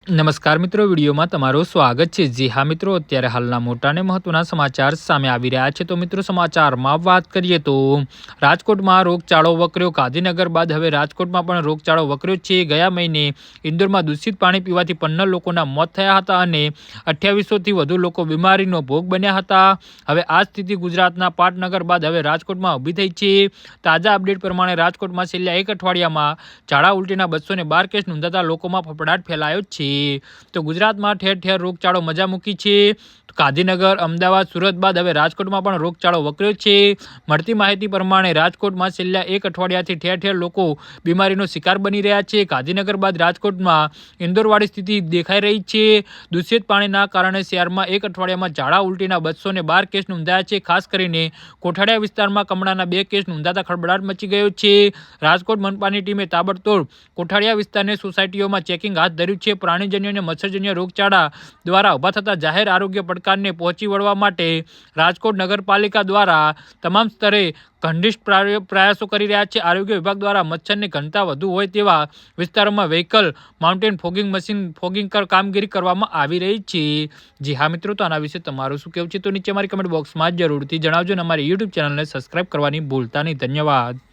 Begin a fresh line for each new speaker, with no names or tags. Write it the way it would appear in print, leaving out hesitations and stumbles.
નમસ્કાર મિત્રો, વિડીયોમાં તમારું સ્વાગત છે। જી હા મિત્રો, અત્યારે હાલના મોટા અને મહત્વના સમાચાર સામે આવી રહ્યા છે। તો મિત્રો, સમાચારમાં વાત કરીએ તો રાજકોટમાં રોગચાળો વકર્યો। ગાંધીનગર બાદ હવે રાજકોટમાં પણ રોગચાળો વકર્યો છે। ગયા મહિને ઇન્દોરમાં દૂષિત પાણી પીવાથી 15 લોકોના મોત થયા હતા અને 2800થી વધુ લોકો બીમારીનો ભોગ બન્યા હતા। હવે આ સ્થિતિ ગુજરાતના પાટનગર બાદ હવે રાજકોટમાં ઊભી થઈ છે। તાજા અપડેટ પ્રમાણે રાજકોટમાં છેલ્લા એક અઠવાડિયામાં ઝાડા ઉલટીના 212 કેસ નોંધાતા લોકોમાં ફફડાટ ફેલાયો છે। તો ગુજરાતમાં ઠેર ઠેર રોગચાળો મજા મૂકી છે। ગાંધીનગર, અમદાવાદ, સુરત બાદ હવે રાજકોટમાં પણ રોગચાળો વકર્યો છે। મળતી માહિતી પ્રમાણે રાજકોટમાં છેલ્લા એક અઠવાડિયાથી ઠેર ઠેર લોકો બીમારીનો શિકાર બની રહ્યા છે। ગાંધીનગર બાદ રાજકોટમાં ઇન્દોરવાળી સ્થિતિ દેખાઈ રહી છે। દૂષિત પાણીના કારણે શહેરમાં એક અઠવાડિયામાં ઝાડા ઉલટીના 212 કેસ નોંધાયા છે। ખાસ કરીને કોઠાડિયા વિસ્તારમાં કમળાના 2 કેસ નોંધાતા ખળબળાટ મચી ગયો છે। રાજકોટ મનપાની ટીમે તાબડતોડ કોઠાડિયા વિસ્તારની સોસાયટીઓમાં ચેકિંગ હાથ ધર્યું છે। પ્રાણીજન્ય અને મચ્છરજન્ય રોગચાળા દ્વારા ઊભા થતા જાહેર આરોગ્ય પડકારને પહોંચી વળવા માટે રાજકોટ નગરપાલિકા દ્વારા તમામ સ્તરે ઘનિષ્ઠ પ્રયાસો કરી રહ્યા છે। આરોગ્ય વિભાગ દ્વારા મચ્છરની ઘનતા વધુ હોય તેવા વિસ્તારોમાં vehicle mountain fogging machine fogging કામગીરી કરવામાં આવી રહી છે। જી હા મિત્રો, તો આના વિશે તમારું શું કહેવું છે તો નીચે અમારી કમેન્ટ બોક્સમાં જરૂરથી જણાવજો અને અમારી યુટ્યુબ ચેનલને સબસ્ક્રાઇબ કરવાની ભૂલતા નહીં। ધન્યવાદ।